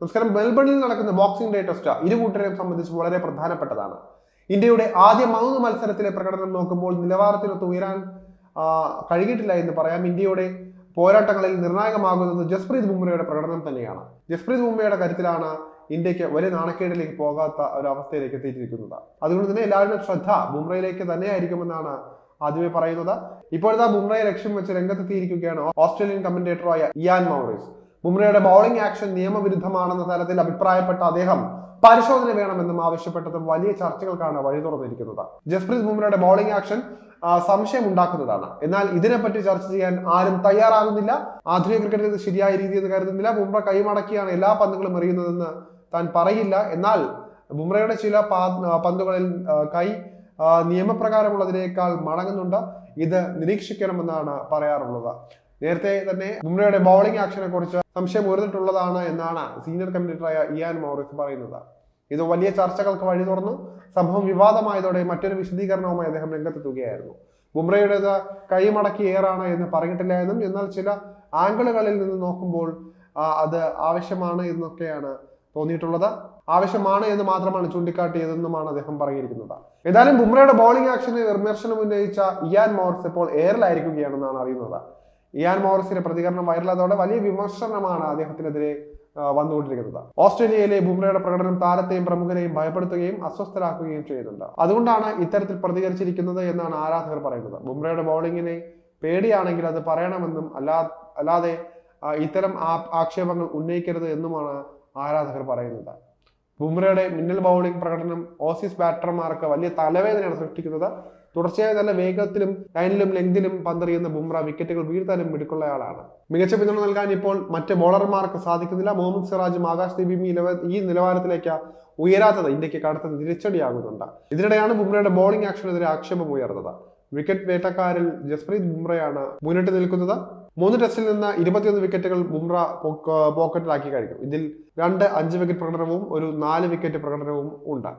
നമസ്കാരം. മെൽബണിൽ നടക്കുന്ന ബോക്സിംഗ് ഡേ ടെസ്റ്റ് ഇരു കൂട്ടരെയും സംബന്ധിച്ച് വളരെ പ്രധാനപ്പെട്ടതാണ്. ഇന്ത്യയുടെ ആദ്യ 3 മത്സരത്തിലെ പ്രകടനം നോക്കുമ്പോൾ നിലവാരത്തിനൊത്ത് ഉയരാൻ കഴിഞ്ഞിട്ടില്ല എന്ന് പറയാം. ഇന്ത്യയുടെ പോരാട്ടങ്ങളിൽ നിർണായകമാകുന്നത് ജസ്പ്രീത് ബുംറയുടെ പ്രകടനം തന്നെയാണ്. ജസ്പ്രീത് ബുംറയുടെ കരുത്തിലാണ് ഇന്ത്യക്ക് വലിയ നാണക്കേടിലേക്ക് പോകാത്ത ഒരു അവസ്ഥയിലേക്ക് എത്തിയിരിക്കുന്നത്. അതുകൊണ്ട് തന്നെ എല്ലാവരുടെയും ശ്രദ്ധ ബുംറയിലേക്ക് തന്നെയായിരിക്കുമെന്നാണ് ആദ്യമേ പറയുന്നത്. ഇപ്പോഴത്തെ ബുംറയെ ലക്ഷ്യം വെച്ച് രംഗത്തെത്തിയിരിക്കുകയാണ് ഓസ്ട്രേലിയൻ കമന്റേറ്ററായ ഇയാൻ മൗറിസ്. ബുംറയുടെ ബൗളിംഗ് ആക്ഷൻ നിയമവിരുദ്ധമാണെന്ന തരത്തിൽ അഭിപ്രായപ്പെട്ട അദ്ദേഹം പരിശോധന വേണമെന്നും ആവശ്യപ്പെട്ടതും വലിയ ചർച്ചകൾക്കാണ് വഴി തുറന്നിരിക്കുന്നത്. ജസ്പ്രീത് ബുംറയുടെ ബൗളിംഗ് ആക്ഷൻ സംശയം ഉണ്ടാക്കുന്നതാണ്. എന്നാൽ ഇതിനെപ്പറ്റി ചർച്ച ചെയ്യാൻ ആരും തയ്യാറാകുന്നില്ല. ആധുനിക ക്രിക്കറ്റിൽ ഇത് ശരിയായ രീതി എന്ന് കരുതുന്നില്ല. ബുംറ കൈമടക്കിയാണ് എല്ലാ പന്തുകളും എറിയുന്നതെന്ന് താൻ പറയില്ല. എന്നാൽ ബുംറയുടെ ചില പന്തുകളിൽ കൈ നിയമപ്രകാരമുള്ളതിനേക്കാൾ മടങ്ങുന്നുണ്ട്. ഇത് നിരീക്ഷിക്കണമെന്നാണ് പറയാറുള്ളത്. നേരത്തെ തന്നെ ബുംറയുടെ ബൗളിംഗ് ആക്ഷനെ കുറിച്ച് സംശയം ഉയർന്നിട്ടുള്ളതാണ് എന്നാണ് സീനിയർ കമന്റേറ്ററായ ഇയാൻ മൗറിസ് പറയുന്നത്. ഇത് വലിയ ചർച്ചകൾക്ക് വഴി തുറന്നു. സംഭവം വിവാദമായതോടെ മറ്റൊരു വിശദീകരണവുമായി അദ്ദേഹം രംഗത്തെത്തുകയായിരുന്നു. ബുംറയുടേത് കൈമടക്കി ഏറാണ് എന്ന് പറഞ്ഞിട്ടില്ല എന്നും, എന്നാൽ ചില ആംഗിളുകളിൽ നിന്ന് നോക്കുമ്പോൾ അത് ആവശ്യമാണ് എന്നൊക്കെയാണ് തോന്നിയിട്ടുള്ളത്. ആവശ്യമാണ് എന്ന് മാത്രമാണ് ചൂണ്ടിക്കാട്ടിയതെന്നുമാണ് അദ്ദേഹം പറഞ്ഞിരിക്കുന്നത്. ഏതായാലും ബുംറയുടെ ബൗളിംഗ് ആക്ഷന് വിമർശനം ഉന്നയിച്ച ഇയാൻ മൗറിസ് ഇപ്പോൾ എയറിലായിരിക്കുകയാണെന്നാണ് അറിയുന്നത്. ഇയാൻ മൗറിസിന്റെ പ്രതികരണം വൈറലായതോടെ വലിയ വിമർശനമാണ് അദ്ദേഹത്തിനെതിരെ വന്നുകൊണ്ടിരിക്കുന്നത്. ഓസ്ട്രേലിയയിലെ ബുംറയുടെ പ്രകടനം താരത്തെയും പ്രമുഖരെയും ഭയപ്പെടുത്തുകയും അസ്വസ്ഥരാക്കുകയും ചെയ്യുന്നുണ്ട്. അതുകൊണ്ടാണ് ഇത്തരത്തിൽ പ്രതികരിച്ചിരിക്കുന്നത് എന്നാണ് ആരാധകർ പറയുന്നത്. ബുംറയുടെ ബൗളിങ്ങിനെ പേടിയാണെങ്കിൽ അത് പറയണമെന്നും അല്ലാതെ ഇത്തരം ആക്ഷേപങ്ങൾ ഉന്നയിക്കരുത് എന്നുമാണ് ആരാധകർ പറയുന്നത്. ബുംറയുടെ മിന്നൽ ബൗളിംഗ് പ്രകടനം ഓസീസ് ബാറ്റർമാർക്ക് വലിയ തലവേദനയാണ് സൃഷ്ടിക്കുന്നത്. തുടർച്ചയായ നല്ല വേഗത്തിലും ലൈനിലും ലെങ്തിലും പന്തെറിയുന്ന ബുംറ വിക്കറ്റുകൾ വീഴ്ത്താനും മിടുക്കുള്ളയാളാണ്. മികച്ച പിന്തുണ നൽകാൻ ഇപ്പോൾ മറ്റ് ബോളർമാർക്ക് സാധിക്കുന്നില്ല. മുഹമ്മദ് സിറാജും ആകാശ്ദീപും ഈ നിലവാരത്തിലേക്ക് ഉയരാത്തത് ഇന്ത്യക്ക് കടുത്ത തിരിച്ചടിയാകുന്നുണ്ട്. ഇതിനിടെയാണ് ബുംറയുടെ ബൗളിംഗ് ആക്ഷനെതിരെ ആക്ഷേപം ഉയർന്നത്. വിക്കറ്റ് വേട്ടക്കാരിൽ ജസ്പ്രീത് ബുംറയാണ് മുന്നിട്ട് നിൽക്കുന്നത്. 3 ടെസ്റ്റിൽ നിന്ന് 21 വിക്കറ്റുകൾ ബുംറ പോക്കറ്റിലാക്കി കഴിഞ്ഞു. ഇതിൽ 2 5 വിക്കറ്റ് പ്രകടനവും ഒരു 4 വിക്കറ്റ് പ്രകടനവും ഉണ്ട്.